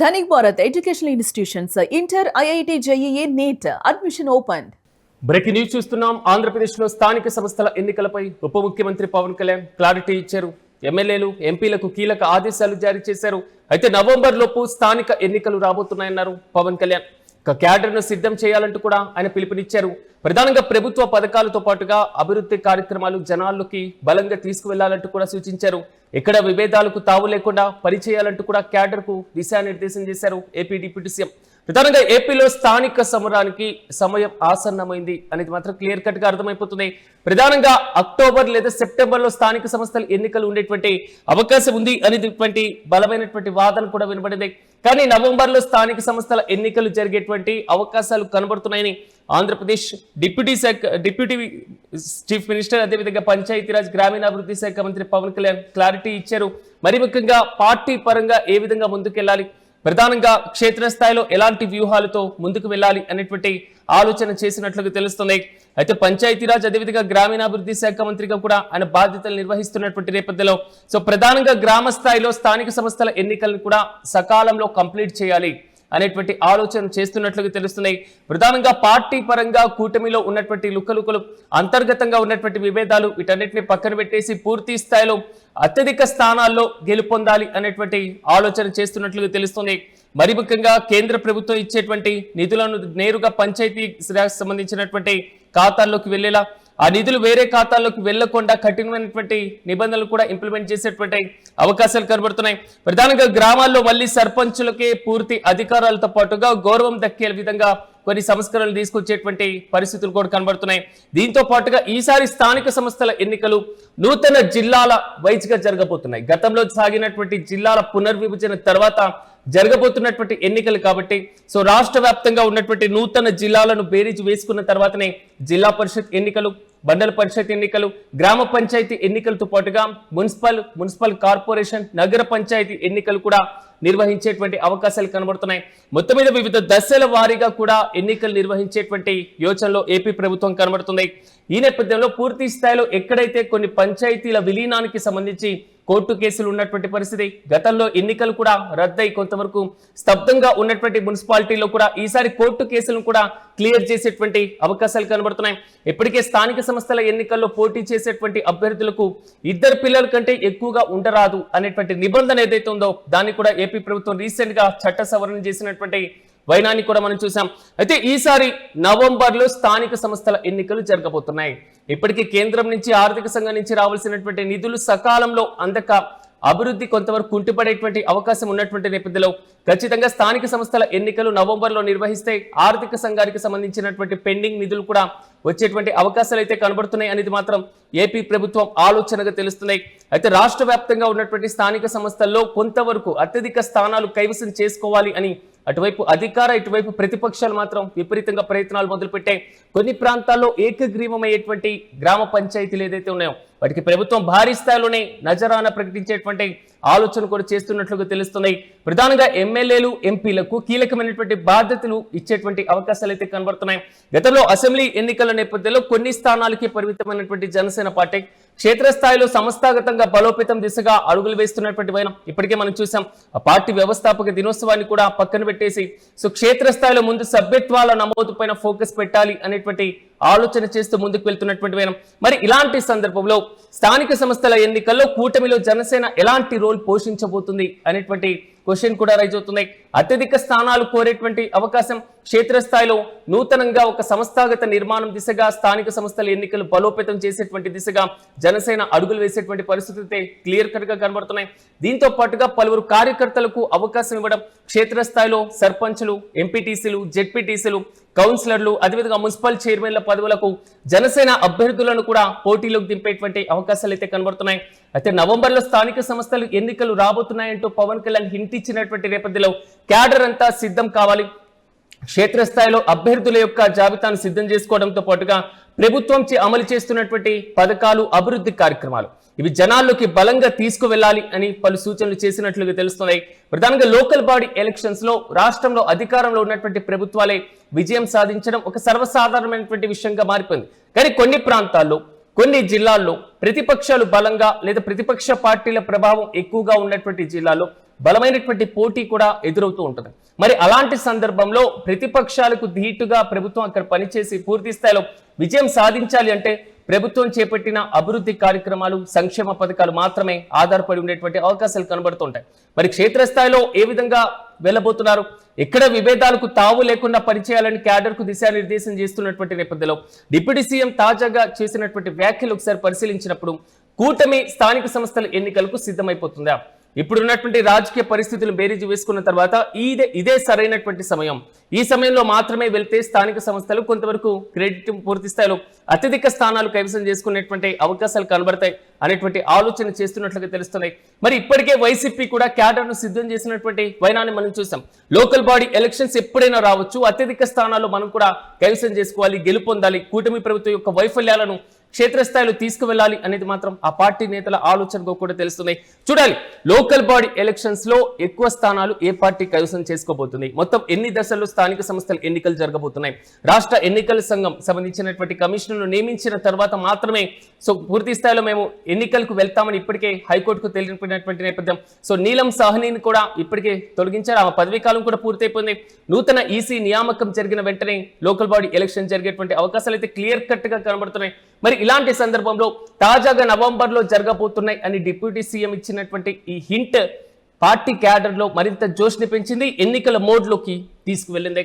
Dhanik Bharat Educational Institutions, Inter, IIT, JEE, NEET, admission opened. Breaking news చూస్తున్నాం. ఆంధ్రప్రదేశ్లో స్థానిక సంస్థల ఎన్నికలపై ఉప ముఖ్యమంత్రి పవన్ కళ్యాణ్ క్లారిటీ ఇచ్చారు. ఎమ్మెల్యేలు ఎంపీలకు కీలక ఆదేశాలు జారీ చేశారు. అయితే నవంబర్ లోపు స్థానిక ఎన్నికలు రాబోతున్నాయన్నారు పవన్ కళ్యాణ్. క్యాడర్ను సిద్ధం చేయాలంటూ కూడా ఆయన పిలుపునిచ్చారు. ప్రధానంగా ప్రభుత్వ పథకాలతో పాటుగా అభివృద్ధి కార్యక్రమాలు జనాల్లోకి బలంగా తీసుకువెళ్లాలంటూ కూడా సూచించారు. ఎక్కడ విభేదాలకు తావు లేకుండా పనిచేయాలంటూ కూడా క్యాడర్కు దిశానిర్దేశం చేశారు ఏపీ డిప్యూటీ సీఎం. ప్రధానంగా ఏపీలో స్థానిక సమరానికి సమయం ఆసన్నమైంది అనేది మాత్రం క్లియర్ కట్ గా అర్థమైపోతుంది. ప్రధానంగా అక్టోబర్ లేదా సెప్టెంబర్ లో స్థానిక సంస్థల ఎన్నికలు ఉండేటువంటి అవకాశం ఉంది అనేటువంటి బలమైనటువంటి వాదన కూడా వినబడింది. కానీ నవంబర్ లో స్థానిక సంస్థల ఎన్నికలు జరిగేటువంటి అవకాశాలు కనబడుతున్నాయని ఆంధ్రప్రదేశ్ డిప్యూటీ చీఫ్ మినిస్టర్ అదేవిధంగా పంచాయతీరాజ్ గ్రామీణాభివృద్ధి శాఖ మంత్రి పవన్ కళ్యాణ్ క్లారిటీ ఇచ్చారు. మరి ముఖ్యంగా పార్టీ పరంగా ఏ విధంగా ముందుకెళ్లాలి, ప్రధానంగా క్షేత్రస్థాయిలో ఎలాంటి వ్యూహాలతో ముందుకు వెళ్ళాలి అనేటువంటి ఆలోచన చేసినట్లుగా తెలుస్తుంది. అయితే పంచాయతీరాజ్ అదేవిధంగా గ్రామీణాభివృద్ధి శాఖ మంత్రిగా కూడా ఆయన బాధ్యతలు నిర్వహిస్తున్నటువంటి నేపథ్యంలో ప్రధానంగా గ్రామ స్థాయిలో స్థానిక సంస్థల ఎన్నికలను కూడా సకాలంలో కంప్లీట్ చేయాలి అనేటువంటి ఆలోచన చేస్తున్నట్లుగా తెలుస్తున్నాయి. ప్రధానంగా పార్టీ పరంగా కూటమిలో ఉన్నటువంటి లుకలుకలు, అంతర్గతంగా ఉన్నటువంటి విభేదాలు వీటన్నిటిని పక్కన పెట్టేసి పూర్తి స్థాయిలో అత్యధిక స్థానాల్లో గెలుపొందాలి అనేటువంటి ఆలోచన చేస్తున్నట్లుగా తెలుస్తుంది. మరి ముఖ్యంగా కేంద్ర ప్రభుత్వం ఇచ్చేటువంటి నిధులను నేరుగా పంచాయతీ రాజ్ సంబంధించినటువంటి ఖాతాల్లోకి వెళ్లేలా, ఆ నిధులు వేరే ఖాతాల్లోకి వెళ్లకుండా కఠినమైనటువంటి నిబంధనలు కూడా ఇంప్లిమెంట్ చేసేటువంటి అవకాశాలు కనబడుతున్నాయి. ప్రధానంగా గ్రామాల్లో మళ్ళీ సర్పంచులకే పూర్తి అధికారాలతో పాటుగా గౌరవం దక్కే విధంగా కొన్ని సంస్కరణలు తీసుకొచ్చేటువంటి పరిస్థితులు కూడా కనబడుతున్నాయి. దీంతో పాటుగా ఈసారి స్థానిక సంస్థల ఎన్నికలు నూతన జిల్లాల వైజ్ గా జరగబోతున్నాయి. గతంలో సాగినటువంటి జిల్లాల పునర్విభజన తర్వాత జరగబోతున్నటువంటి ఎన్నికలు కాబట్టి రాష్ట్ర వ్యాప్తంగా ఉన్నటువంటి నూతన జిల్లాలను బేరీజు వేసుకున్న తర్వాతనే జిల్లా పరిషత్ ఎన్నికలు, మండల పరిషత్ ఎన్నికలు, గ్రామ పంచాయతీ ఎన్నికలతో పాటుగా మున్సిపల్ కార్పొరేషన్, నగర పంచాయతీ ఎన్నికలు కూడా నిర్వహించేటువంటి అవకాశాలు కనబడుతున్నాయి. మొత్తం మీద వివిధ దశల వారీగా కూడా ఎన్నికలు నిర్వహించేటువంటి యోచనలో ఏపీ ప్రభుత్వం కనబడుతుంది. ఈ నేపథ్యంలో పూర్తి స్థాయిలో ఎక్కడైతే కొన్ని పంచాయతీల విలీనానికి సంబంధించి కోర్టు కేసులు ఉన్నటువంటి పరిస్థితి, గతంలో ఎన్నికలు కూడా రద్దయి కొంతవరకు స్తబ్దంగా ఉన్నటువంటి మున్సిపాలిటీలో కూడా ఈసారి కోర్టు కేసులను కూడా క్లియర్ చేసేటువంటి అవకాశాలు కనబడుతున్నాయి. ఇప్పటికే స్థానిక సంస్థల ఎన్నికల్లో పోటీ చేసేటువంటి అభ్యర్థులకు 2 పిల్లల కంటే ఎక్కువగా ఉండరాదు అనేటువంటి నిబంధన ఏదైతే ఉందో దాన్ని కూడా ఏపీ ప్రభుత్వం రీసెంట్ గా చట్ట సవరణ చేసినటువంటి వైనాన్ని కూడా మనం చూసాం. అయితే ఈసారి నవంబర్ లో స్థానిక సంస్థల ఎన్నికలు జరగబోతున్నాయి. ఇప్పటికీ కేంద్రం నుంచి, ఆర్థిక సంఘం నుంచి రావాల్సినటువంటి నిధులు సకాలంలో అందక అభివృద్ధి కొంతవరకు కుంటిపడేటువంటి అవకాశం ఉన్నటువంటి నేపథ్యంలో ఖచ్చితంగా స్థానిక సంస్థల ఎన్నికలు నవంబర్ లో నిర్వహిస్తే ఆర్థిక సంఘానికి సంబంధించినటువంటి పెండింగ్ నిధులు కూడా వచ్చేటువంటి అవకాశాలు అయితే కనబడుతున్నాయి అనేది మాత్రం ఏపీ ప్రభుత్వం ఆలోచనగా తెలుస్తున్నాయి. అయితే రాష్ట్ర వ్యాప్తంగా ఉన్నటువంటి స్థానిక సంస్థల్లో కొంతవరకు అత్యధిక స్థానాలు కైవసం చేసుకోవాలి అని అటువైపు అధికార, ఇటువైపు ప్రతిపక్షాలు మాత్రం విపరీతంగా ప్రయత్నాలు మొదలుపెట్టాయి. కొన్ని ప్రాంతాల్లో ఏకగ్రీవమయ్యేటువంటి గ్రామ పంచాయతీలు ఏదైతే ఉన్నాయో వాటికి ప్రభుత్వం భారీ స్థాయిలోనే నజరానా ప్రకటించేటువంటి ఆలోచన కూడా చేస్తున్నట్లుగా తెలుస్తున్నాయి. ప్రధానంగా ఎమ్మెల్యేలు, ఎంపీలకు కీలకమైనటువంటి బాధ్యతలు ఇచ్చేటువంటి అవకాశాలు అయితే కనబడుతున్నాయి. గతంలో అసెంబ్లీ ఎన్నికల నేపథ్యంలో కొన్ని స్థానాలకి పరిమితమైనటువంటి జనసేన పార్టీ క్షేత్రస్థాయిలో సంస్థాగతంగా బలోపేతం దిశగా అడుగులు వేస్తున్నటువంటి వైనం ఇప్పటికే మనం చూసాం. ఆ పార్టీ వ్యవస్థాపక దినోత్సవాన్ని కూడా పక్కన పెట్టేసి క్షేత్రస్థాయిలో ముందు సభ్యత్వాల నమోదు పైన ఫోకస్ పెట్టాలి అనేటువంటి ఆలోచన చేస్తూ ముందుకు వెళ్తున్నటువంటి వైనం. మరి ఇలాంటి సందర్భంలో స్థానిక సంస్థల ఎన్నికల్లో కూటమిలో జనసేన ఎలాంటి రోల్ పోషించబోతుంది అనేటువంటి క్వశ్చన్ కూడా రైజ్ అవుతున్నాయి. అత్యధిక స్థానాలు కోరేటువంటి అవకాశం, క్షేత్రస్థాయిలో నూతనంగా ఒక సంస్థాగత నిర్మాణం దిశగా స్థానిక సంస్థల ఎన్నికలు బలోపేతం చేసేటువంటి దిశగా జనసేన అడుగులు వేసేటువంటి పరిస్థితి క్లియర్ కట్ గా కనబడుతున్నాయి. దీంతో పాటుగా పలువురు కార్యకర్తలకు అవకాశం ఇవ్వడం, క్షేత్రస్థాయిలో సర్పంచులు, ఎంపీటీసీలు, జెడ్పీటీసీలు, కౌన్సిలర్లు అదేవిధంగా మున్సిపల్ చైర్మన్ల పదవులకు జనసేన అభ్యర్థులను కూడా పోటీలోకి దింపేటువంటి అవకాశాలు అయితే కనబడుతున్నాయి. అయితే నవంబర్ లో స్థానిక సంస్థలు ఎన్నికలు రాబోతున్నాయంటూ పవన్ కళ్యాణ్ హింట్ ఇచ్చినటువంటి నేపథ్యంలో క్యాడర్ అంతా సిద్ధం కావాలి. క్షేత్రస్థాయిలో అభ్యర్థుల యొక్క జాబితాను సిద్ధం చేసుకోవడంతో పాటుగా ప్రభుత్వం అమలు చేస్తున్నటువంటి పథకాలు, అభివృద్ధి కార్యక్రమాలు ఇవి జనాల్లోకి బలంగా తీసుకువెళ్లాలి అని పలు సూచనలు చేసినట్లుగా తెలుస్తున్నాయి. ప్రధానంగా లోకల్ బాడీ ఎలక్షన్స్ లో రాష్ట్రంలో అధికారంలో ఉన్నటువంటి ప్రభుత్వాలే విజయం సాధించడం ఒక సర్వసాధారణమైనటువంటి విషయంగా మారిపోయింది. కానీ కొన్ని ప్రాంతాల్లో, కొన్ని జిల్లాల్లో ప్రతిపక్షాలు బలంగా లేదా ప్రతిపక్ష పార్టీల ప్రభావం ఎక్కువగా ఉన్నటువంటి జిల్లాల్లో బలమైనటువంటి పోటీ కూడా ఎదురవుతూ ఉంటుంది. మరి అలాంటి సందర్భంలో ప్రతిపక్షాలకు ధీటుగా ప్రభుత్వం అక్కడ పనిచేసి పూర్తి స్థాయిలో విజయం సాధించాలి అంటే ప్రభుత్వం చేపట్టిన అభివృద్ధి కార్యక్రమాలు, సంక్షేమ పథకాలు మాత్రమే ఆధారపడి ఉండేటువంటి అవకాశాలు కనబడుతుంటాయి. మరి క్షేత్రస్థాయిలో ఏ విధంగా వెళ్ళబోతున్నారు, ఎక్కడ విభేదాలకు తావు లేకుండా పనిచేయాలని క్యాడర్ కు దిశానిర్దేశం చేస్తున్నటువంటి నేపథ్యంలో డిప్యూటీ సీఎం తాజాగా చేసినటువంటి వ్యాఖ్యలు ఒకసారి పరిశీలించినప్పుడు కూటమి స్థానిక సంస్థల ఎన్నికలకు సిద్ధమైపోతుందా, ఇప్పుడున్నటువంటి రాజకీయ పరిస్థితులు బేరీజు వేసుకున్న తర్వాత ఇదే సరైనటువంటి సమయం, ఈ సమయంలో మాత్రమే వెళ్తే స్థానిక సంస్థలు కొంతవరకు క్రెడిట్ పూర్తి స్థాయిలో అత్యధిక స్థానాలు కైవసం చేసుకునేటువంటి అవకాశాలు కనబడతాయి అనేటువంటి ఆలోచన చేస్తున్నట్లుగా తెలుస్తున్నాయి. మరి ఇప్పటికే వైసీపీ కూడా క్యాడర్ ను సిద్ధం చేసినటువంటి వైనాన్ని మనం చూసాం. లోకల్ బాడీ ఎలక్షన్స్ ఎప్పుడైనా రావచ్చు, అత్యధిక స్థానాల్లో మనం కూడా కైవసం చేసుకోవాలి, గెలుపొందాలి, కూటమి ప్రభుత్వం యొక్క వైఫల్యాలను క్షేత్రస్థాయిలో తీసుకువెళ్ళాలి అనేది మాత్రం ఆ పార్టీ నేతల ఆలోచనగా కూడా తెలుస్తున్నాయి. చూడాలి లోకల్ బాడీ ఎలక్షన్స్ లో ఎక్కువ స్థానాలు ఏ పార్టీ కైవసం చేసుకోబోతుంది, మొత్తం ఎన్ని దశల్లో స్థానిక సంస్థల ఎన్నికలు జరగబోతున్నాయి, రాష్ట్ర ఎన్నికల సంఘం సంబంధించినటువంటి కమిషన్ను నియమించిన తర్వాత మాత్రమే పూర్తి స్థాయిలో మేము ఎన్నికలకు వెళ్తామని ఇప్పటికే హైకోర్టుకు తెలిపినటువంటి నేపథ్యం. నీలం సాహ్నిని కూడా ఇప్పటికే తొలగించారు, ఆమె పదవీ కాలం కూడా పూర్తయిపోయింది. నూతన ఈసీ నియామకం జరిగిన వెంటనే లోకల్ బాడీ ఎలక్షన్ జరిగేటువంటి అవకాశాలు అయితే క్లియర్ కట్ గా కనబడుతున్నాయి. మరి ఇలాంటి సందర్భంలో తాజాగా నవంబర్లో జరగబోతున్నాయి అని డిప్యూటీ సీఎం ఇచ్చినటువంటి ఈ హింట్ పార్టీ క్యాడర్ లో మరింత జోష్ని పెంచింది, ఎన్నికల మోడ్లోకి తీసుకువెళ్ళింది.